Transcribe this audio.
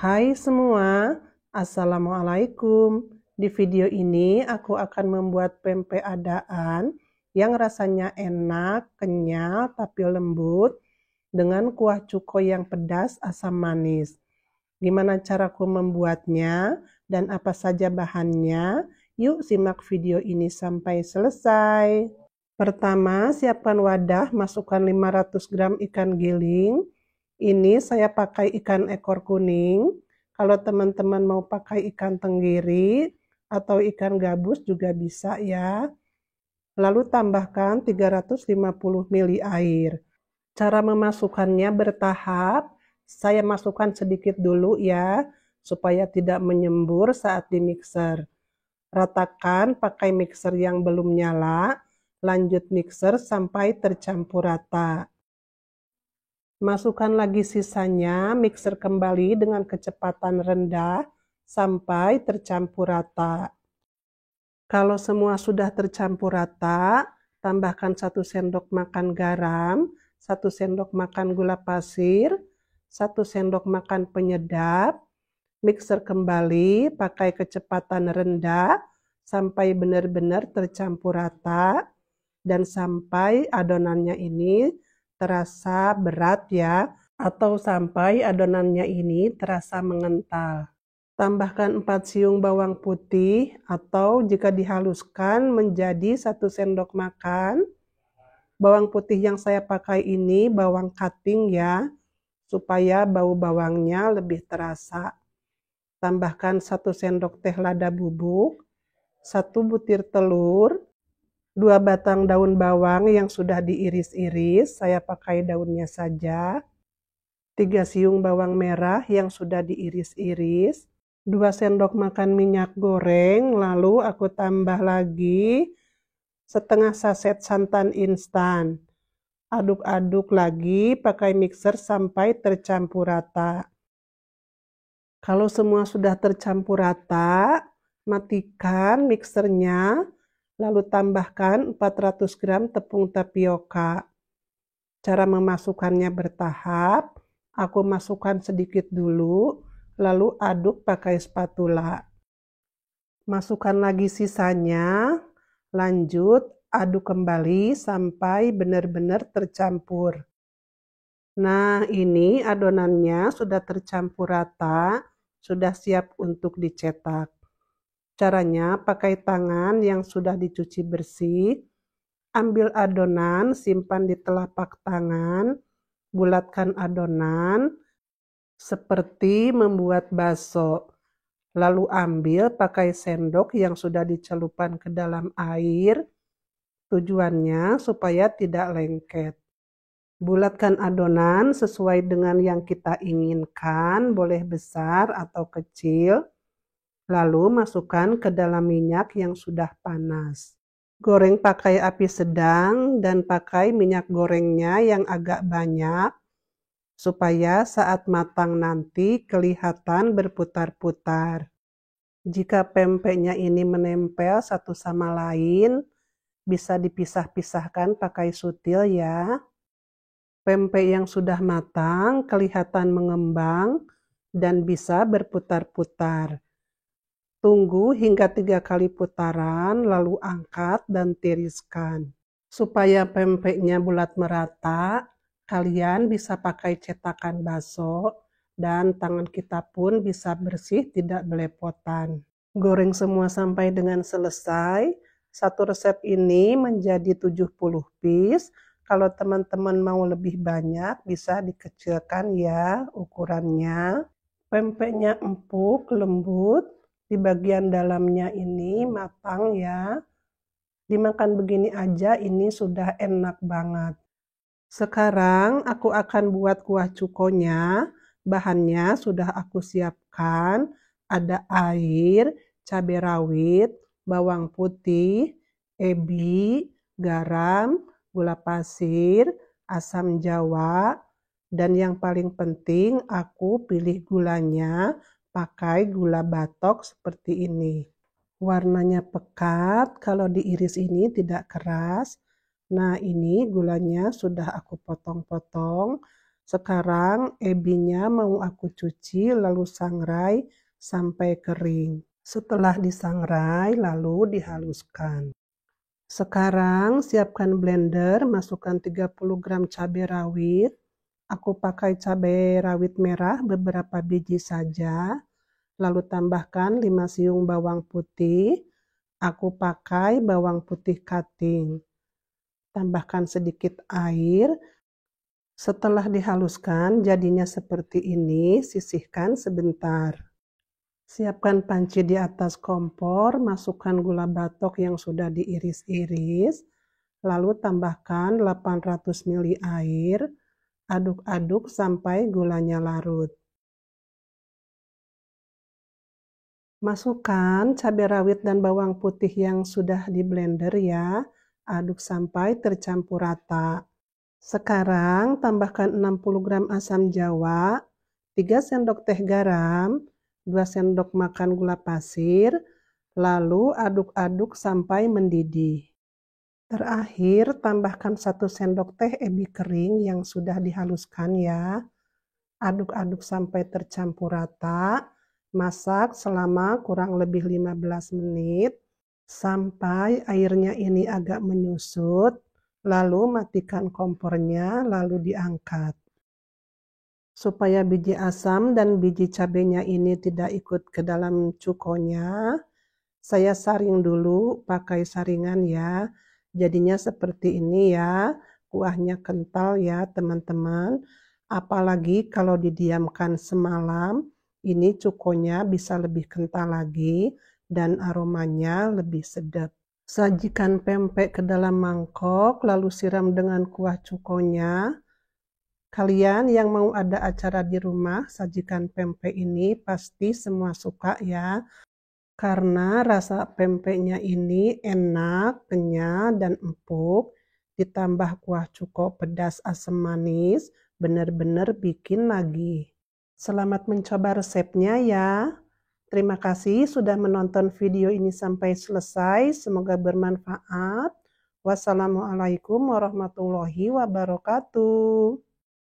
Hai semua, Assalamualaikum. Di video ini aku akan membuat pempek adaan yang rasanya enak, kenyal, tapi lembut dengan kuah cuko yang pedas asam manis. Gimana caraku membuatnya dan apa saja bahannya? Yuk simak video ini sampai selesai. Pertama, siapkan wadah, masukkan 500 gram ikan giling. Ini saya pakai ikan ekor kuning. Kalau teman-teman mau pakai ikan tenggiri atau ikan gabus juga bisa ya. Lalu tambahkan 350 ml air. Cara memasukkannya bertahap. Saya masukkan sedikit dulu ya, supaya tidak menyembur saat dimixer. Ratakan pakai mixer yang belum nyala. Lanjut mixer sampai tercampur rata. Masukkan lagi sisanya, mixer kembali dengan kecepatan rendah sampai tercampur rata. Kalau semua sudah tercampur rata, tambahkan 1 sendok makan garam, 1 sendok makan gula pasir, 1 sendok makan penyedap. Mixer kembali pakai kecepatan rendah sampai benar-benar tercampur rata dan sampai adonannya ini terasa berat ya, atau sampai adonannya ini terasa mengental. Tambahkan 4 siung bawang putih atau jika dihaluskan menjadi 1 sendok makan. Bawang putih yang saya pakai ini bawang cutting ya, supaya bau bawangnya lebih terasa. Tambahkan 1 sendok teh lada bubuk, 1 butir telur, 2 batang daun bawang yang sudah diiris-iris, saya pakai daunnya saja. 3 siung bawang merah yang sudah diiris-iris. 2 sendok makan minyak goreng, lalu aku tambah lagi setengah saset santan instan. Aduk-aduk lagi pakai mixer sampai tercampur rata. Kalau semua sudah tercampur rata, matikan mixernya. Lalu tambahkan 400 gram tepung tapioka. Cara memasukkannya bertahap. Aku masukkan sedikit dulu, lalu aduk pakai spatula. Masukkan lagi sisanya, lanjut aduk kembali sampai benar-benar tercampur. Nah, ini adonannya sudah tercampur rata, sudah siap untuk dicetak. Caranya pakai tangan yang sudah dicuci bersih, ambil adonan, simpan di telapak tangan, bulatkan adonan seperti membuat bakso. Lalu ambil pakai sendok yang sudah dicelupkan ke dalam air, tujuannya supaya tidak lengket. Bulatkan adonan sesuai dengan yang kita inginkan, boleh besar atau kecil. Lalu masukkan ke dalam minyak yang sudah panas. Goreng pakai api sedang dan pakai minyak gorengnya yang agak banyak supaya saat matang nanti kelihatan berputar-putar. Jika pempeknya ini menempel satu sama lain, bisa dipisah-pisahkan pakai sutil ya. Pempek yang sudah matang kelihatan mengembang dan bisa berputar-putar. Tunggu hingga 3 kali putaran, lalu angkat dan tiriskan. Supaya pempeknya bulat merata, kalian bisa pakai cetakan bakso dan tangan kita pun bisa bersih, tidak belepotan. Goreng semua sampai dengan selesai. Satu resep ini menjadi 70 piece. Kalau teman-teman mau lebih banyak, bisa dikecilkan ya ukurannya. Pempeknya empuk, lembut. Di bagian dalamnya ini matang ya. Dimakan begini aja ini sudah enak banget. Sekarang aku akan buat kuah cukonya. Bahannya sudah aku siapkan. Ada air, cabai rawit, bawang putih, ebi, garam, gula pasir, asam jawa, dan yang paling penting aku pilih gulanya pakai gula batok seperti ini. Warnanya pekat, kalau diiris ini tidak keras. Nah, ini gulanya sudah aku potong-potong Sekarang ebinya mau aku cuci lalu sangrai sampai kering. Setelah disangrai lalu dihaluskan. Sekarang siapkan blender, masukkan 30 gram cabai rawit. Aku pakai cabai rawit merah beberapa biji saja. Lalu tambahkan 5 siung bawang putih. Aku pakai bawang putih cutting. Tambahkan sedikit air. Setelah dihaluskan jadinya seperti ini, sisihkan sebentar. Siapkan panci di atas kompor, masukkan gula batok yang sudah diiris-iris, lalu tambahkan 800 ml air, aduk-aduk sampai gulanya larut. Masukkan cabai rawit dan bawang putih yang sudah di blender ya, aduk sampai tercampur rata. Sekarang tambahkan 60 gram asam jawa, 3 sendok teh garam, 2 sendok makan gula pasir, lalu aduk-aduk sampai mendidih. Terakhir, tambahkan 1 sendok teh ebi kering yang sudah dihaluskan ya. Aduk-aduk sampai tercampur rata. Masak selama kurang lebih 15 menit sampai airnya ini agak menyusut. Lalu matikan kompornya, lalu diangkat. Supaya biji asam dan biji cabenya ini tidak ikut ke dalam cukonya, saya saring dulu pakai saringan ya. Jadinya seperti ini ya, kuahnya kental ya teman-teman. Apalagi kalau didiamkan semalam, ini cukonya bisa lebih kental lagi dan aromanya lebih sedap. Sajikan pempek ke dalam mangkok, lalu siram dengan kuah cukonya. Kalian yang mau ada acara di rumah, sajikan pempek ini pasti semua suka ya. Karena rasa pempeknya ini enak, kenyal, dan empuk. Ditambah kuah cuko pedas asam manis, benar-benar bikin lagi. Selamat mencoba resepnya ya. Terima kasih sudah menonton video ini sampai selesai. Semoga bermanfaat. Wassalamualaikum warahmatullahi wabarakatuh.